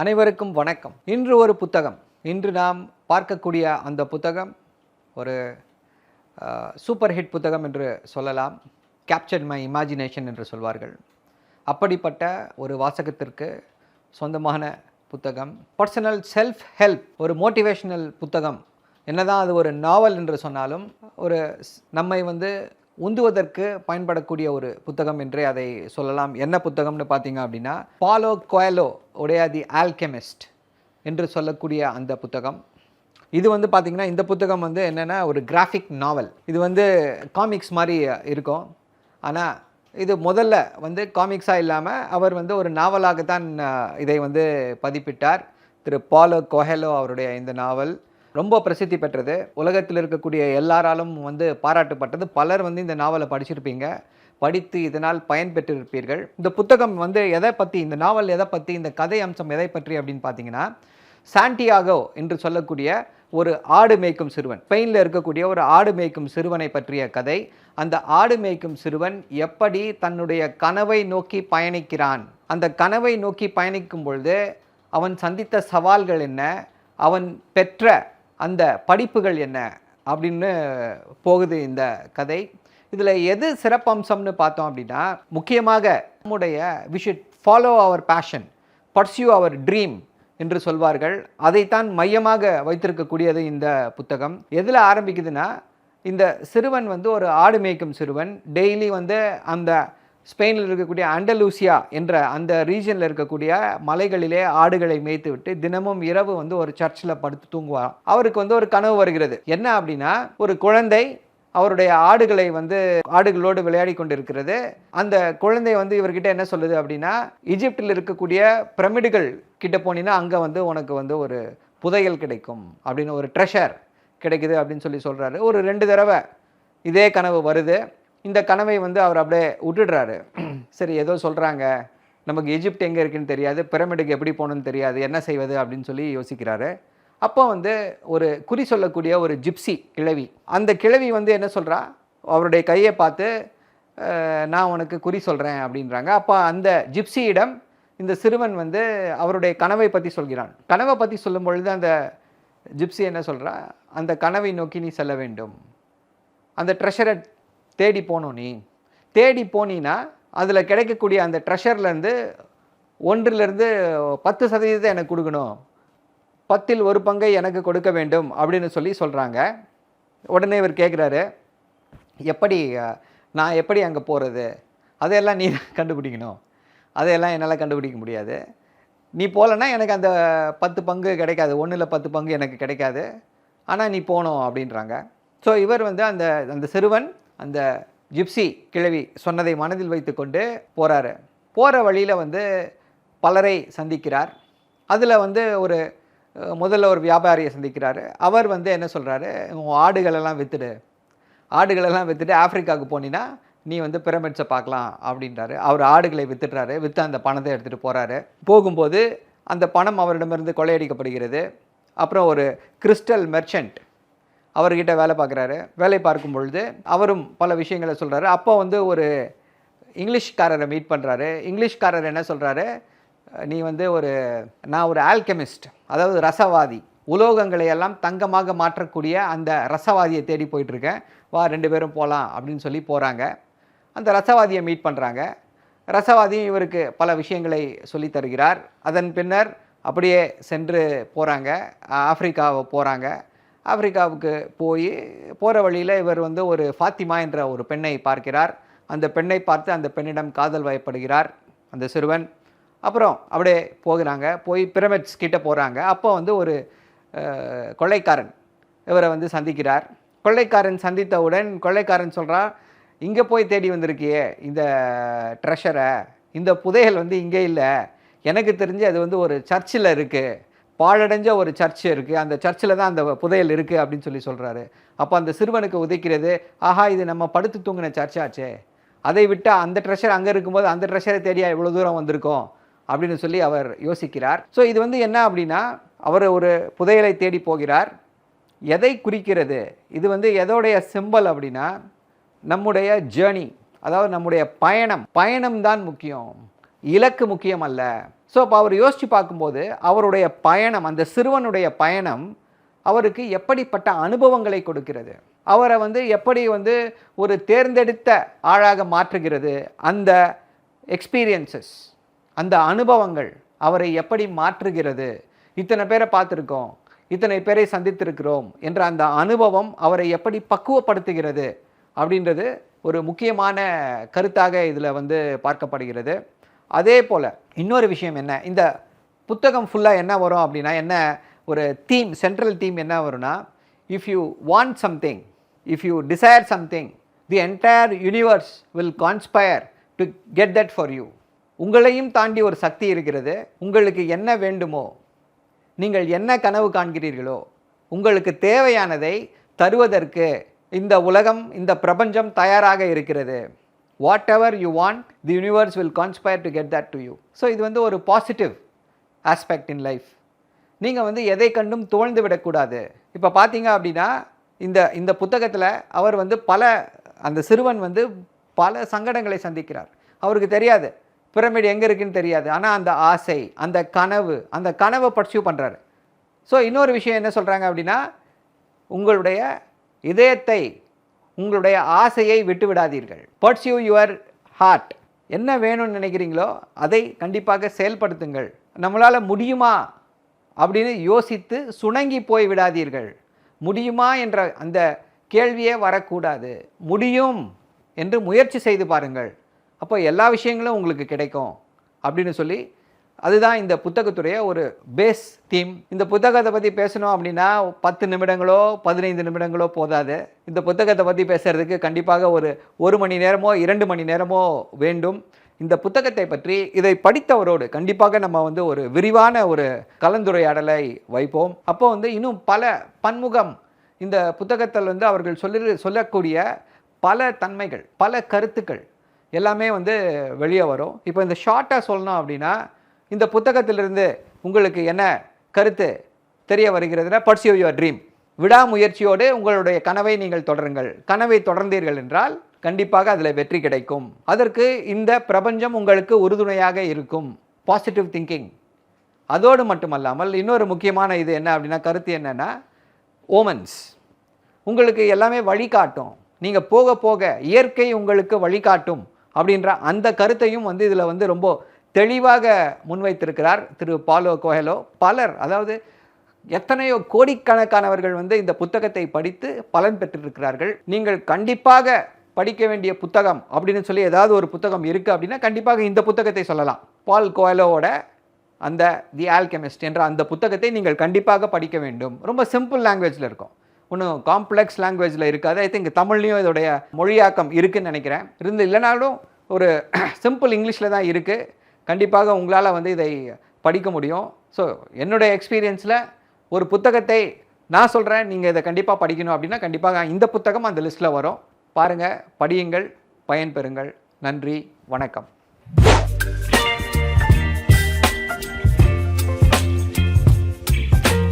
அனைவருக்கும் வணக்கம். இன்று ஒரு புத்தகம். இன்று நாம் பார்க்கக்கூடிய அந்த புத்தகம் ஒரு சூப்பர் ஹிட் புத்தகம் என்று சொல்லலாம். கேப்சர்ட் மை இமேஜினேஷன் என்று சொல்வார்கள். அப்படிப்பட்ட ஒரு வாசகத்திற்கு சொந்தமான புத்தகம். பர்சனல் செல்ஃப் ஹெல்ப், ஒரு மோட்டிவேஷனல் புத்தகம். என்னதான் அது ஒரு நாவல் என்று சொன்னாலும் ஒரு நம்மை உந்துவதற்கு பயன்படக்கூடிய ஒரு புத்தகம் என்றே அதை சொல்லலாம். என்ன புத்தகம்னு பார்த்தீங்க அப்படின்னா, பாலோ கோயலோ உடைய தி ஆல்கெமிஸ்ட் என்று சொல்லக்கூடிய அந்த புத்தகம். இது பார்த்திங்கன்னா, இந்த புத்தகம் என்னென்னா ஒரு கிராஃபிக் நாவல். இது காமிக்ஸ் மாதிரி இருக்கும். ஆனால் இது முதல்ல காமிக்ஸாக இல்லாமல் அவர் ஒரு நாவலாகத்தான் இதை பதிப்பிட்டார். திரு பாலோ கோயலோ அவருடைய இந்த நாவல் ரொம்ப பிரசித்தி பெற்றது. உலகத்தில் இருக்கக்கூடிய எல்லாராலும் பாராட்டப்பட்டது. பலர் இந்த நாவலை படிச்சிருப்பீங்க, படித்து இதனால் பயன்பெற்றிருப்பீர்கள். இந்த புத்தகம் எதை பற்றி, இந்த நாவல் எதை பற்றி, இந்த கதை அம்சம் எதை பற்றி அப்படின்னு பார்த்தீங்கன்னா, சாண்டியாகோ என்று சொல்லக்கூடிய ஒரு ஆடு மேய்க்கும் சிறுவன், ஸ்பெயினில் இருக்கக்கூடிய ஒரு ஆடு மேய்க்கும் சிறுவனை பற்றிய கதை. அந்த ஆடு மேய்க்கும் சிறுவன் எப்படி தன்னுடைய கனவை நோக்கி பயணிக்கிறான், அந்த கனவை நோக்கி பயணிக்கும் பொழுது அவன் சந்தித்த சவால்கள் என்ன, அவன் பெற்ற அந்த படிப்புகள் என்ன அப்படின்னு போகுது இந்த கதை. இதில் எது சிறப்பம்சம்னு பார்த்தோம் அப்படின்னா, முக்கியமாக நம்முடைய we should follow our passion, pursue our dream என்று சொல்வார்கள். அதைத்தான் மையமாக வைத்திருக்கக்கூடியது இந்த புத்தகம். எதில் ஆரம்பிக்குதுன்னா, இந்த சிறுவன் ஒரு ஆடு மேய்க்கும் சிறுவன். டெய்லி அந்த ஸ்பெயினில் இருக்கக்கூடிய அண்டலூசியா என்ற அந்த ரீஜனில் இருக்கக்கூடிய மலைகளிலே ஆடுகளை மேய்த்து விட்டு தினமும் இரவு ஒரு சர்ச்சில் படுத்து தூங்குவார். அவருக்கு ஒரு கனவு வருகிறது. என்ன அப்படின்னா, ஒரு குழந்தை அவருடைய ஆடுகளை ஆடுகளோடு விளையாடி கொண்டிருக்கிறது. அந்த குழந்தை இவர்கிட்ட என்ன சொல்லுது அப்படின்னா, ஈஜிப்டில் இருக்கக்கூடிய பிரமிடுகள் கிட்ட போனீங்கன்னா அங்கே உனக்கு ஒரு புதையல் கிடைக்கும் அப்படின்னு, ஒரு ட்ரெஷர் கிடைக்குது அப்படின்னு சொல்கிறாரு. ஒரு 2 தடவை இதே கனவு வருது. இந்த கனவை அவர் அப்படியே விட்டுடுறாரு. சரி, ஏதோ சொல்கிறாங்க, நமக்கு எஜிப்ட் எங்கே இருக்குன்னு தெரியாது, பிரமிடுக்கு எப்படி போகணுன்னு தெரியாது, என்ன செய்வது அப்படின்னு சொல்லி யோசிக்கிறாரு. அப்போ ஒரு குறி சொல்லக்கூடிய ஒரு ஜிப்சி கிழவி, அந்த கிழவி என்ன சொல்கிறா, அவருடைய கையை பார்த்து நான் உனக்கு குறி சொல்கிறேன் அப்படின்றாங்க. அப்போ அந்த ஜிப்சியிடம் இந்த சிறுவன் அவருடைய கனவை பற்றி சொல்கிறான். கனவை பற்றி சொல்லும் பொழுது அந்த ஜிப்சி என்ன சொல்கிறா, அந்த கனவை நோக்கி நீ செல்ல வேண்டும், அந்த ட்ரெஷரை தேடி போகணும். நீ தேடி போனீன்னா அதில் கிடைக்கக்கூடிய அந்த ட்ரெஷர்லேருந்து 1லிருந்து 10% எனக்கு கொடுக்கணும், 10ல் 1 பங்கை எனக்கு கொடுக்க வேண்டும் அப்படின்னு சொல்கிறாங்க. உடனே இவர் கேட்குறாரு, எப்படி நான் எப்படி அங்கே போகிறது, அதையெல்லாம் நீ கண்டுபிடிக்கணும், அதையெல்லாம் என்னால் கண்டுபிடிக்க முடியாது, நீ போகலன்னா எனக்கு அந்த 10 பங்கு கிடைக்காது, 1ல் 10 பங்கு எனக்கு கிடைக்காது, ஆனால் நீ போகணும் அப்படின்றாங்க. ஸோ இவர் அந்த அந்த சிறுவன் அந்த ஜிப்சி கிழவி சொன்னதை மனதில் வைத்து கொண்டு போகிறாரு. போகிற வழியில் பலரை சந்திக்கிறார். அதில் ஒரு முதல்ல ஒரு வியாபாரியை சந்திக்கிறார். அவர் என்ன சொல்கிறாரு, ஆடுகளெல்லாம் விற்றுடு, ஆடுகளெல்லாம் விற்றுட்டு ஆஃப்ரிக்காவுக்கு போனீங்கன்னா நீ பிரமிட்ஸை பார்க்கலாம் அப்படின்றாரு. அவர் ஆடுகளை விற்றுடுறாரு. விற்று அந்த பணத்தை எடுத்துகிட்டு போகிறாரு. போகும்போது அந்த பணம் அவரிடமிருந்து கொள்ளையடிக்கப்படுகிறது. அப்புறம் ஒரு கிறிஸ்டல் மெர்ச்சன்ட் அவர்கிட்ட வேலை பார்க்குறாரு. வேலை பார்க்கும் பொழுது அவரும் பல விஷயங்களை சொல்கிறாரு. அப்போ ஒரு இங்கிலீஷ்காரரை மீட் பண்ணுறாரு. இங்கிலீஷ்காரர் என்ன சொல்கிறாரு, நீ நான் ஒரு ஆல்கெமிஸ்ட், அதாவது ரசவாதி, உலோகங்களை எல்லாம் தங்கமாக மாற்றக்கூடிய அந்த ரசவாதியை தேடி போயிட்டுருக்கேன், வா 2 பேரும் போகலாம் அப்படின்னு சொல்லி போகிறாங்க. அந்த ரசவாதியை மீட் பண்ணுறாங்க. ரசவாதியும் இவருக்கு பல விஷயங்களை சொல்லி தருகிறார். அதன் பின்னர் அப்படியே சென்று போகிறாங்க, ஆஃப்ரிக்காவை போகிறாங்க. ஆஃப்ரிக்காவுக்கு போகிற வழியில் இவர் ஒரு ஃபாத்திமா என்ற ஒரு பெண்ணை பார்க்கிறார். அந்த பெண்ணை பார்த்து அந்த பெண்ணிடம் காதல் வயப்படுகிறார் அந்த சிறுவன். அப்புறம் அப்படியே போகிறாங்க. போய் பிரமிட்ஸ் கிட்ட போகிறாங்க. அப்போ ஒரு கொள்ளைக்காரன் இவரை சந்திக்கிறார். கொள்ளைக்காரன் சந்தித்தவுடன் கொள்ளைக்காரன் சொல்கிறார், இங்கே போய் தேடி வந்திருக்கியே இந்த ட்ரெஷரை, இந்த புதையல் இங்கே இல்லை, எனக்கு தெரிஞ்சு அது ஒரு சர்ச்சில் இருக்குது, பாழடைஞ்ச ஒரு சர்ச் இருக்குது, அந்த சர்ச்சில் தான் அந்த புதையல் இருக்குது அப்படின்னு சொல்கிறாரு. அப்போ அந்த சிறுவனுக்கு உதைக்கிறது, ஆஹா இது நம்ம படுத்து தூங்கின சர்ச்சாச்சே, அதை விட்டால் அந்த ட்ரெஷர் அங்கே இருக்கும்போது அந்த ட்ரெஷரை தேடியா இவ்வளோ தூரம் வந்திருக்கோம் அப்படின்னு அவர் யோசிக்கிறார். ஸோ இது என்ன அப்படின்னா, அவர் ஒரு புதையலை தேடி போகிறார். எதை குறிக்கிறது, இது எதோடைய சிம்பல் அப்படின்னா, நம்முடைய ஜேர்னி, அதாவது நம்முடைய பயணம் தான் முக்கியம். இலக்கு முக்கியம் அல்ல. ஸோ அப்போ அவர் யோசித்து பார்க்கும்போது அவருடைய பயணம், அந்த சிறுவனுடைய பயணம் அவருக்கு எப்படிப்பட்ட அனுபவங்களை கொடுக்கிறது, அவரை எப்படி ஒரு தேர்ந்தெடுத்த ஆளாக மாற்றுகிறது, அந்த எக்ஸ்பீரியன்சஸ், அந்த அனுபவங்கள் அவரை எப்படி மாற்றுகிறது. இத்தனை பேரை பார்த்துருக்கோம், இத்தனை பேரை சந்தித்திருக்கிறோம் என்ற அந்த அனுபவம் அவரை எப்படி பக்குவப்படுத்துகிறது அப்படின்றது ஒரு முக்கியமான கருத்தாக இதில் பார்க்கப்படுகிறது. அதே போல் இன்னொரு விஷயம் என்ன, இந்த புத்தகம் ஃபுல்லாக என்ன வரும் அப்படின்னா, என்ன ஒரு தீம், சென்ட்ரல் தீம் என்ன வரும்னா, if you want something, if you desire something, the entire universe will conspire to get that for you. உங்களையும் தாண்டி ஒரு சக்தி இருக்கிறது. உங்களுக்கு என்ன வேண்டுமோ, நீங்கள் என்ன கனவு காண்கிறீர்களோ, உங்களுக்கு தேவையானதை தருவதற்கு இந்த உலகம், இந்த பிரபஞ்சம் தயாராக இருக்கிறது. What ever you want, the universe will conspire to get that to you. So இது ஒரு பாசிட்டிவ் ஆஸ்பெக்ட் இன் லைஃப். நீங்கள் எதை கண்டும் துவழ்ந்து விடக்கூடாது. இப்போ பார்த்தீங்க அப்படின்னா, இந்த புத்தகத்தில் அவர் அந்த சிறுவன் பல சங்கடங்களை சந்திக்கிறார். அவருக்கு தெரியாது பிரமிட் எங்கே இருக்குன்னு தெரியாது. ஆனால் அந்த ஆசை, அந்த கனவை பர்சியூ பண்ணுறாரு. ஸோ இன்னொரு விஷயம் என்ன சொல்கிறாங்க அப்படின்னா, உங்களுடைய இதயத்தை, உங்களுடைய ஆசையை விட்டு விடாதீர்கள். Pursue your heart. என்ன வேணும்னு நினைக்கிறீங்களோ அதை கண்டிப்பாக செயல்படுத்துங்கள். நம்மளால் முடியுமா அப்படின்னு யோசித்து சுணங்கி போய் விடாதீர்கள். முடியுமா என்ற அந்த கேள்வியே வரக்கூடாது. முடியும் என்று முயற்சி செய்து பாருங்கள், அப்போ எல்லா விஷயங்களும் உங்களுக்கு கிடைக்கும் அப்படின்னு சொல்லி, அதுதான் இந்த புத்தகத்துடைய ஒரு பேஸ் தீம். இந்த புத்தகத்தை பற்றி பேசணும் அப்படின்னா 10 நிமிடங்களோ 15 நிமிடங்களோ போதாது. இந்த புத்தகத்தை பற்றி பேசுகிறதுக்கு கண்டிப்பாக ஒரு மணி நேரமோ 2 மணி நேரமோ வேண்டும். இந்த புத்தகத்தை பற்றி இதை படித்தவரோடு கண்டிப்பாக நம்ம ஒரு விரிவான ஒரு கலந்துரையாடலை வைப்போம். அப்போ இன்னும் பல பன்முகம் இந்த புத்தகத்தில் அவர்கள் சொல்லக்கூடிய பல தன்மைகள், பல கருத்துக்கள் எல்லாமே வெளியே வரும். இப்போ இந்த ஷார்ட்டாக சொல்லணும் அப்படின்னா, இந்த புத்தகத்திலிருந்து உங்களுக்கு என்ன கருத்து தெரிய வருகிறதுனா, பர்சியூ யுவர் ட்ரீம். விடாமுயற்சியோடு உங்களுடைய கனவை நீங்கள் தொடருங்கள். கனவை தொடர்ந்தீர்கள் என்றால் கண்டிப்பாக அதில் வெற்றி கிடைக்கும். அதற்கு இந்த பிரபஞ்சம் உங்களுக்கு உறுதுணையாக இருக்கும். Positive thinking. அதோடு மட்டுமல்லாமல் இன்னொரு முக்கியமான இது என்ன அப்படின்னா, கருத்து என்னென்னா, ஓமன்ஸ். உங்களுக்கு எல்லாமே வழிகாட்டும். நீங்கள் போக போக இயற்கை உங்களுக்கு வழிகாட்டும் அப்படின்ற அந்த கருத்தையும் இதில் ரொம்ப தெளிவாக முன்வைத்திருக்கிறார் திரு பாலோ கோயலோ. பலர், அதாவது எத்தனையோ கோடிக்கணக்கானவர்கள் இந்த புத்தகத்தை படித்து பலன் பெற்றிருக்கிறார்கள். நீங்கள் கண்டிப்பாக படிக்க வேண்டிய புத்தகம் அப்படின்னு சொல்லி ஏதாவது ஒரு புத்தகம் இருக்குது அப்படின்னா கண்டிப்பாக இந்த புத்தகத்தை சொல்லலாம். பால் கோயலோவோட அந்த தி ஆல்கெமிஸ்ட் என்ற அந்த புத்தகத்தை நீங்கள் கண்டிப்பாக படிக்க வேண்டும். ரொம்ப சிம்பிள் லாங்குவேஜில் இருக்கும், ஒன்றும் காம்ப்ளெக்ஸ் லாங்குவேஜில் இருக்காது. ஐ திங்க் தமிழ்லையும் இதோடைய மொழியாக்கம் இருக்குதுன்னு நினைக்கிறேன். இல்லைனாலும் ஒரு சிம்பிள் இங்கிலீஷில் தான் இருக்குது. கண்டிப்பாக உங்களால் இதை படிக்க முடியும். ஸோ என்னுடைய எக்ஸ்பீரியன்ஸில் ஒரு புத்தகத்தை நான் சொல்கிறேன், நீங்கள் இதை கண்டிப்பாக படிக்கணும் அப்படின்னா கண்டிப்பாக இந்த புத்தகம் அந்த லிஸ்ட்டில் வரும். பாருங்கள், படியுங்கள், பயன்பெறுங்கள். நன்றி, வணக்கம்.